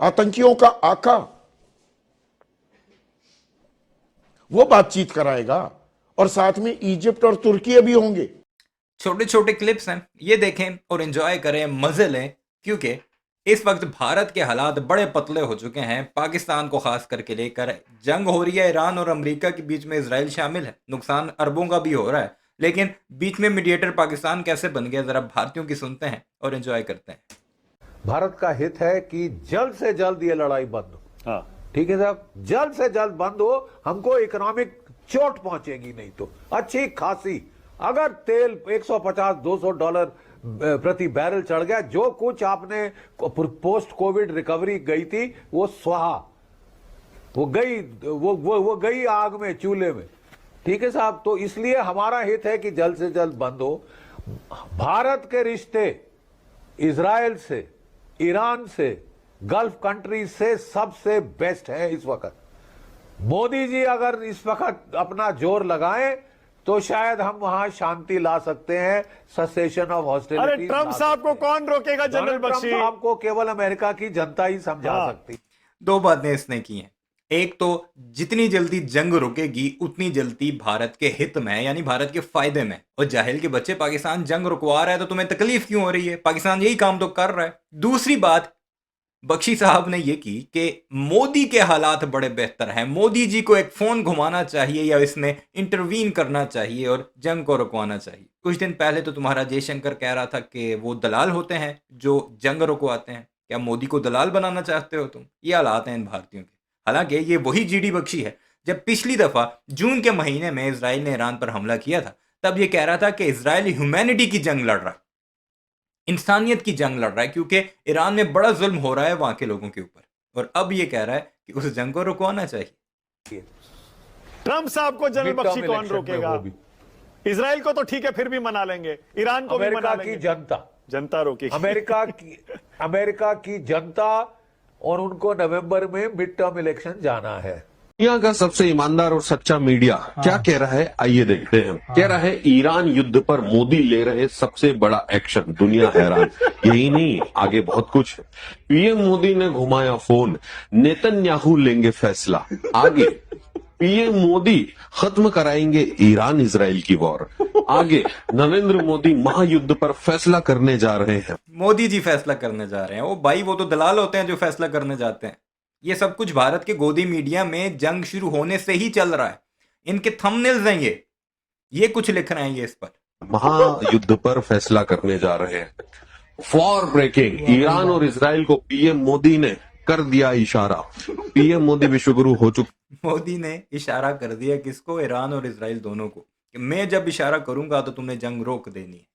आतंकियों का आका, वो बातचीत कराएगा और साथ में इजिप्ट और तुर्की भी होंगे। छोटे छोटे क्लिप्स हैं, ये देखें और एंजॉय करें, मजे लें, क्योंकि इस वक्त भारत के हालात बड़े पतले हो चुके हैं। पाकिस्तान को खास करके लेकर जंग हो रही है, ईरान और अमेरिका के बीच में इजराइल शामिल है, नुकसान अरबों का भी हो रहा है, लेकिन बीच में मीडिएटर पाकिस्तान कैसे बन गया, जरा भारतीयों की सुनते हैं और एंजॉय करते हैं। भारत का हित है कि जल्द से जल्द ये लड़ाई बंद हो। हाँ, ठीक है साहब, जल्द से जल्द बंद हो। हमको इकोनॉमिक चोट पहुंचेगी नहीं तो अच्छी खासी। अगर तेल 150-200 डॉलर प्रति बैरल चढ़ गया, जो कुछ आपने पोस्ट कोविड रिकवरी गई थी वो स्वाहा, वो गई, वो गई आग में, चूल्हे में। ठीक है साहब, तो इसलिए हमारा हित है कि जल्द से जल्द बंद हो। भारत के रिश्ते इजराइल से, ईरान से, गल्फ कंट्रीज से सबसे बेस्ट है इस वक्त। मोदी जी अगर इस वक्त अपना जोर लगाएं तो शायद हम वहां शांति ला सकते हैं, ससेशन ऑफ हॉस्टिलिटीज। अरे ट्रंप साहब को कौन रोकेगा जनरल बख्शी? ट्रंप साहब को केवल अमेरिका की जनता ही समझा सकती। दो बातें इसने की हैं। एक तो जितनी जल्दी जंग रुकेगी उतनी जल्दी भारत के हित में, यानी भारत के फायदे में। और जाहिल के बच्चे, पाकिस्तान जंग रुकवा रहा है तो तुम्हें तकलीफ क्यों हो रही है? पाकिस्तान यही काम तो कर रहा है। दूसरी बात बख्शी साहब ने यह की कि मोदी के हालात बड़े बेहतर हैं, मोदी जी को एक फोन घुमाना चाहिए या इसमें इंटरवीन करना चाहिए और जंग को रुकवाना चाहिए। कुछ दिन पहले तो तुम्हारा जयशंकर कह रहा था कि वो दलाल होते हैं जो जंग रुकवाते हैं। क्या मोदी को दलाल बनाना चाहते हो तुम? ये हालात हैं इन भारतीयों के। हालांकि ये वही जीडी बख्शी है जब पिछली दफा जून के महीने में इजराइल ने ईरान पर हमला किया था, तब ये कह रहा था कि इजराइल ह्यूमैनिटी की जंग लड़ रहा है, इंसानियत की जंग लड़ रहा है, क्योंकि ईरान में बड़ा जुल्म हो रहा है वहां के लोगों के ऊपर। और अब ये कह रहा है कि उस जंग को रुकवाना चाहिए। ट्रंप साहब को जनरल बख्शी कौन रोकेगा? इजराइल को तो ठीक है, फिर भी मना लेंगे, ईरान को भी मना लेंगे। की जनता रोकेगी। अमेरिका की जनता, और उनको नवंबर में मिड टर्म इलेक्शन जाना है। दुनिया का सबसे ईमानदार और सच्चा मीडिया क्या कह रहा है, आइए देखते हैं। कह रहा है ईरान युद्ध पर मोदी ले रहे सबसे बड़ा एक्शन, दुनिया हैरान। यही नहीं, आगे बहुत कुछ है। पीएम मोदी ने घुमाया फोन, नेतन्याहू लेंगे फैसला। आगे पीएम मोदी खत्म कराएंगे ईरान इजराइल की वॉर। आगे नरेंद्र मोदी महायुद्ध पर फैसला करने जा रहे हैं। मोदी जी फैसला करने जा रहे हैं? ओ भाई, वो तो दलाल होते हैं जो फैसला करने जाते हैं। ये सब कुछ भारत के गोदी मीडिया में जंग शुरू होने से ही चल रहा है। इनके थंबनेल्स हैं ये कुछ लिख रहे हैं ये इस पर। महायुद्ध पर फैसला करने जा रहे हैं, वॉर ब्रेकिंग। ईरान और इजराइल को पीएम मोदी ने कर दिया इशारा। पीएम मोदी विश्वगुरु हो चुके। मोदी ने इशारा कर दिया किसको? ईरान और इजराइल दोनों को, कि मैं जब इशारा करूंगा तो तुमने जंग रोक देनी है।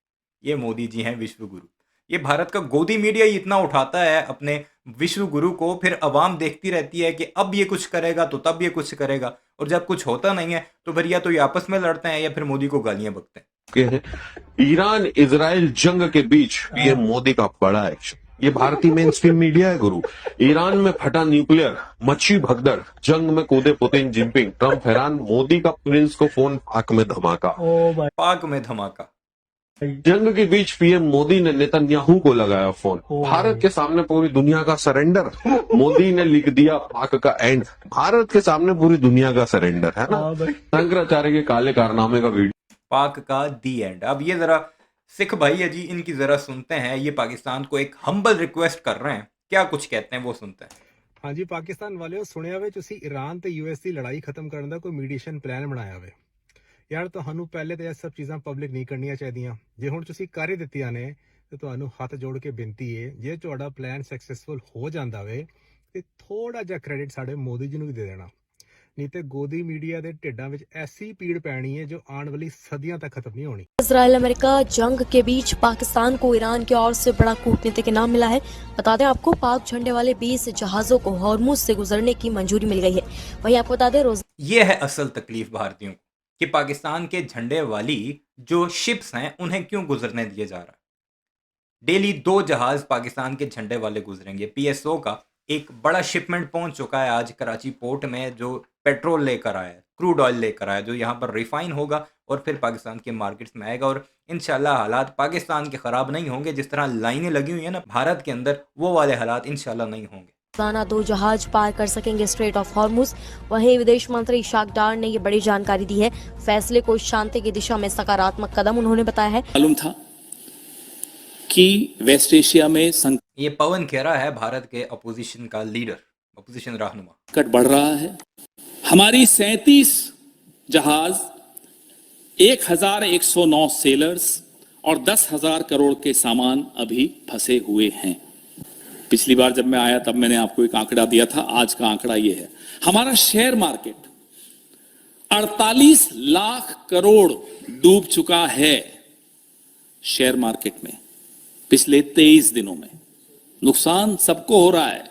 ये मोदी जी हैं विश्वगुरु। ये भारत का गोदी मीडिया ही इतना उठाता है अपने विश्व गुरु को, फिर अवाम देखती रहती है कि अब ये कुछ करेगा तो तब ये कुछ करेगा, और जब कुछ होता नहीं है तो फिर या तो ये आपस में लड़ते हैं या फिर मोदी को गालियां बकते हैं। ईरान इजराइल जंग के बीच पीएम मोदी का बड़ा एक्शन। ये भारतीय मेन स्ट्रीम मीडिया है गुरु। ईरान में फटा न्यूक्लियर, मच्छी भगदड़, जंग में कूदे पुतिन जिनपिंग, ट्रंप हैरान, मोदी का प्रिंस को फोन, पाक में धमाका। पाक में धमाका। जंग के बीच पीएम मोदी ने नेतन्याहू को लगाया फोन। भारत के सामने पूरी दुनिया का सरेंडर, मोदी ने लिख दिया पाक का एंड। भारत के सामने पूरी दुनिया का सरेंडर, है ना? शंकराचार्य के काले कारनामे का वीडियो, पाक का दी एंड। अब ये जरा सिख भाई है जी, इनकी जरा सुनते हैं। ये पाकिस्तान को एक हम्बल रिक्वेस्ट कर रहे हैं, क्या कुछ कहते हैं वो सुनते हैं। हाँ जी, पाकिस्तान वाले सुनिया वे तुसी ईरान ते यूएस की लड़ाई खत्म करने का कोई मीडिएशन प्लान बनाया वे यार। ਤੁਹਾਨੂੰ ਪਹਿਲੇ ਤਾਂ ਇਹ ਸਭ ਚੀਜ਼ਾਂ ਪਬਲਿਕ ਨਹੀਂ ਕਰਨੀਆਂ ਚਾਹੀਦੀਆਂ। ਜੇ ਹੁਣ ਤੁਸੀਂ ਕਰ ਹੀ ਦਿੱਤੀਆਂ ਨੇ ਤੇ ਤੁਹਾਨੂੰ ਹੱਥ ਜੋੜ ਕੇ ਬੇਨਤੀ ਹੈ, ਜੇ ਤੁਹਾਡਾ ਪਲਾਨ ਸਕਸੈਸਫੁਲ ਹੋ ਜਾਂਦਾ ਵੇ ਤੇ ਥੋੜਾ ਜਿਹਾ ਕ੍ਰੈਡਿਟ ਸਾਡੇ ਮੋਦੀ ਜੀ ਨੂੰ ਵੀ ਦੇ ਦੇਣਾ, नहीं तो गोदी मीडिया के ढिड्डां विच ऐसी पीड़ पैनी है जो आने वाली सदियां तक खत्म नहीं होनी। इजराइल अमेरिका जंग के बीच पाकिस्तान को ईरान की ओर से बड़ा कूटनीतिक इनाम मिला है। बता दें आपको, पाक झंडे वाले 20 जहाजों को हॉर्मुज से गुजरने की मंजूरी मिल गई है। वहीं आपको बता दें ये है असल तकलीफ भारतीयों को, कि पाकिस्तान के झंडे वाली जो शिप्स हैं उन्हें क्यों गुजरने दिया जा रहा है। डेली 2 जहाज पाकिस्तान के झंडे वाले गुजरेंगे। पीएसओ का एक बड़ा शिपमेंट पहुंच चुका है आज कराची पोर्ट में, जो पेट्रोल लेकर आया, क्रूड ऑयल लेकर आया, जो यहाँ पर रिफाइन होगा और फिर पाकिस्तान के मार्केट्स में आएगा। और इंशाल्लाह हालात पाकिस्तान के ख़राब नहीं होंगे। जिस तरह लाइनें लगी हुई हैं ना भारत के अंदर, वो वाले हालात इंशाल्लाह नहीं होंगे। रोजाना 2 जहाज पार कर सकेंगे स्ट्रेट ऑफ हॉर्मुज। वहीं विदेश मंत्री इशाक डार ने ये बड़ी जानकारी दी है। फैसले को शांति की दिशा में सकारात्मक कदम उन्होंने बताया है। मालूम था कि वेस्ट एशिया में ये पवन खेरा है, भारत के अपोजिशन का लीडर, अपोजिशन रहनुमा। संकट बढ़ रहा है। हमारी 37 जहाज, 1109 सेलर्स और 10,000 करोड़ के सामान अभी फंसे हुए हैं। पिछली बार जब मैं आया तब मैंने आपको एक आंकड़ा दिया था, आज का आंकड़ा यह है। हमारा शेयर मार्केट 48 लाख करोड़ डूब चुका है शेयर मार्केट में पिछले 23 दिनों में। नुकसान सबको हो रहा है,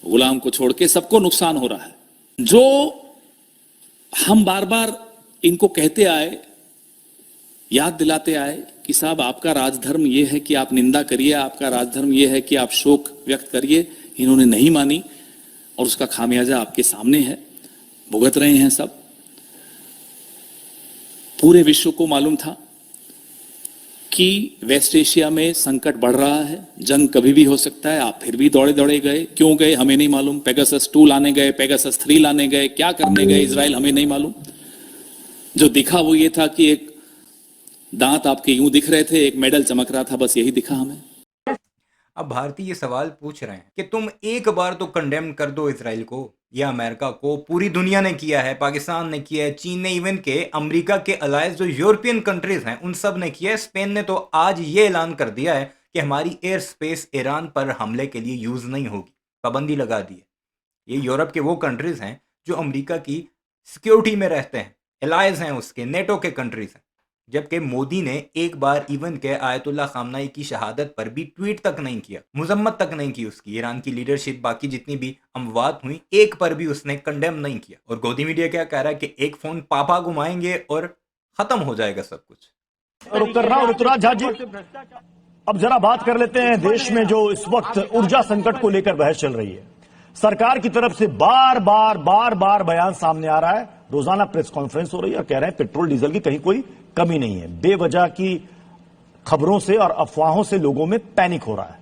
गुलाम को छोड़ के सबको नुकसान हो रहा है। जो हम बार बार इनको कहते आए, याद दिलाते आए कि साहब आपका राजधर्म यह है कि आप निंदा करिए, आपका राजधर्म यह है कि आप शोक व्यक्त करिए, इन्होंने नहीं मानी और उसका खामियाजा आपके सामने है, भुगत रहे हैं सब। पूरे विश्व को मालूम था कि वेस्ट एशिया में संकट बढ़ रहा है, जंग कभी भी हो सकता है। आप फिर भी दौड़े दौड़े गए, क्यों गए हमें नहीं मालूम। पेगासस 2 लाने गए, पेगासस 3 लाने गए, क्या करने गए इजराइल हमें नहीं मालूम। जो दिखा वो ये था कि एक दांत आपके यूं दिख रहे थे, एक मेडल चमक रहा था, बस यही दिखा हमें। अब भारतीय ये सवाल पूछ रहे हैं कि तुम एक बार तो कंडेम कर दो इजराइल को या अमेरिका को। पूरी दुनिया ने किया है, पाकिस्तान ने किया है, चीन ने, इवन के अमेरिका के अलायंस जो यूरोपियन कंट्रीज हैं उन सब ने किया है। स्पेन ने तो आज ये ऐलान कर दिया है कि हमारी एयर स्पेस ईरान पर हमले के लिए यूज नहीं होगी, पाबंदी लगा दी है। ये यूरोप के वो कंट्रीज हैं जो अमेरिका की सिक्योरिटी में रहते हैं, एलायंस हैं उसके, नेटो के कंट्रीज हैं। जबकि मोदी ने एक बार इवन के आयतुल्ला खामनाई की शहादत पर भी ट्वीट तक नहीं किया, मुजम्मत तक नहीं की उसकी। ईरान की लीडरशिप, बाकी जितनी भी अमवात हुई, एक पर भी उसने कंडेम नहीं किया। और गोदी मीडिया क्या कह रहा है कि एक फोन पापा घुमाएंगे और खत्म हो जाएगा सब कुछ। रुक कर रहा हूं ऋतुराज झा जी, अब जरा बात कर लेते हैं देश में जो इस वक्त ऊर्जा संकट को लेकर बहस चल रही है। सरकार की तरफ से बार बार बयान सामने आ रहा है, रोजाना प्रेस कॉन्फ्रेंस हो रही है और कह रहे हैं पेट्रोल डीजल की कहीं कोई कमी नहीं है। बेवजह की खबरों से और अफवाहों से लोगों में पैनिक हो रहा है।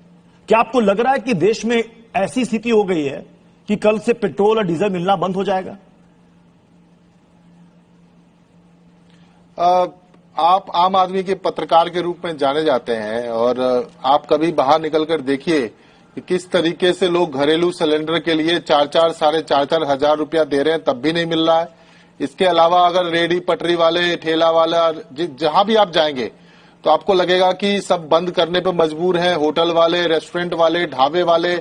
क्या आपको लग रहा है कि देश में ऐसी स्थिति हो गई है कि कल से पेट्रोल और डीजल मिलना बंद हो जाएगा? आप आम आदमी के पत्रकार के रूप में जाने जाते हैं और आप कभी बाहर निकलकर देखिए कि किस तरीके से लोग घरेलू सिलेंडर के लिए 4-4, साढ़े 4-4 हजार रुपया दे रहे हैं, तब भी नहीं मिल रहा है। इसके अलावा अगर रेडी पटरी वाले, ठेला वाला, जहां भी आप जाएंगे तो आपको लगेगा कि सब बंद करने पर मजबूर हैं। होटल वाले, रेस्टोरेंट वाले, ढाबे वाले,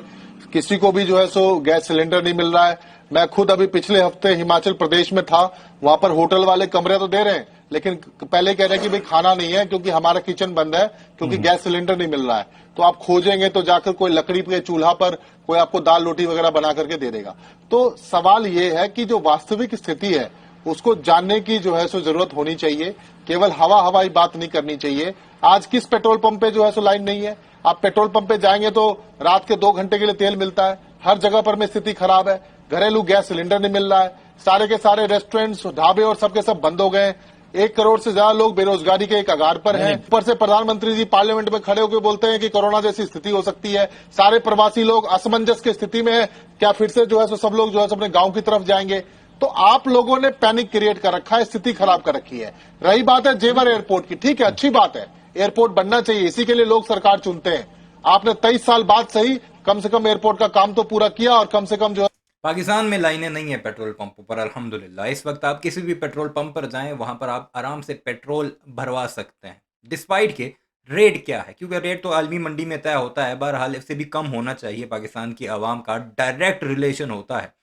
किसी को भी जो है सो गैस सिलेंडर नहीं मिल रहा है। मैं खुद अभी पिछले हफ्ते हिमाचल प्रदेश में था, वहां पर होटल वाले कमरे तो दे रहे हैं, लेकिन पहले कह रहे हैं कि भाई खाना नहीं है क्योंकि हमारा किचन बंद है, क्योंकि गैस सिलेंडर नहीं मिल रहा है। तो आप खोजेंगे तो जाकर कोई लकड़ी के चूल्हा पर कोई आपको दाल रोटी वगैरह बना करके दे देगा। तो सवाल ये है कि जो वास्तविक स्थिति है उसको जानने की जो है सो जरूरत होनी चाहिए। केवल हवाई बात नहीं करनी चाहिए। आज किस पेट्रोल पंप पे जो है सो लाइन नहीं है? आप पेट्रोल पंप पे जाएंगे तो रात के 2 घंटे के लिए तेल मिलता है। हर जगह पर में स्थिति खराब है। घरेलू गैस सिलेंडर नहीं मिल रहा है। सारे के सारे रेस्टोरेंट्स, ढाबे और सबके सब बंद हो गए। 1 करोड़ से ज्यादा लोग बेरोजगारी के कगार पर हैं। ऊपर से प्रधानमंत्री जी पार्लियामेंट में खड़े होकर बोलते हैं कि कोरोना जैसी स्थिति हो सकती है। सारे प्रवासी लोग असमंजस की स्थिति में है, क्या फिर से जो है सो सब लोग जो है अपने गांव की तरफ जाएंगे? तो आप लोगों ने पैनिक क्रिएट कर रखा है, स्थिति खराब कर रखी है। रही बात है जेवर एयरपोर्ट की, ठीक है, अच्छी बात है, एयरपोर्ट बनना चाहिए, इसी के लिए लोग सरकार चुनते हैं। आपने 23 साल बाद सही कम से कम एयरपोर्ट का काम तो पूरा किया और कम से कम जो पाकिस्तान में लाइनें नहीं है पेट्रोल पंपों पर, अल्हम्दुलिल्लाह। इस वक्त आप किसी भी पेट्रोल पंप पर जाएं, वहां पर आप आराम से पेट्रोल भरवा सकते हैं, डिस्पाइट के रेट क्या है, क्योंकि रेट तो आलमी मंडी में तय होता है। बहरहाल इससे भी कम होना चाहिए। पाकिस्तान की आवाम का डायरेक्ट रिलेशन होता है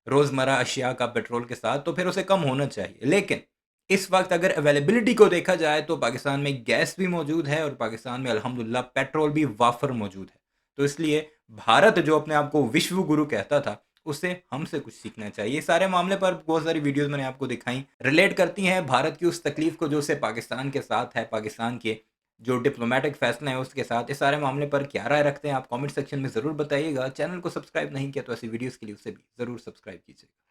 रोज़मर्रा अशिया का पेट्रोल के साथ, तो फिर उसे कम होना चाहिए। लेकिन इस वक्त अगर अवेलेबिलिटी को देखा जाए तो पाकिस्तान में गैस भी मौजूद है और पाकिस्तान में अल्हम्दुलिल्लाह पेट्रोल भी वाफर मौजूद है। तो इसलिए भारत जो अपने आप को विश्व गुरु कहता था, उससे हमसे कुछ सीखना चाहिए। सारे मामले पर बहुत सारी वीडियोस मैंने आपको दिखाई, रिलेट करती हैं भारत की उस तकलीफ को जो से पाकिस्तान के साथ है, पाकिस्तान के जो डिप्लोमेटिक फैसले हैं उसके साथ। इस सारे मामले पर क्या राय रखते हैं आप कमेंट सेक्शन में ज़रूर बताइएगा। चैनल को सब्सक्राइब नहीं किया तो ऐसी वीडियोस के लिए उसे भी ज़रूर सब्सक्राइब कीजिएगा।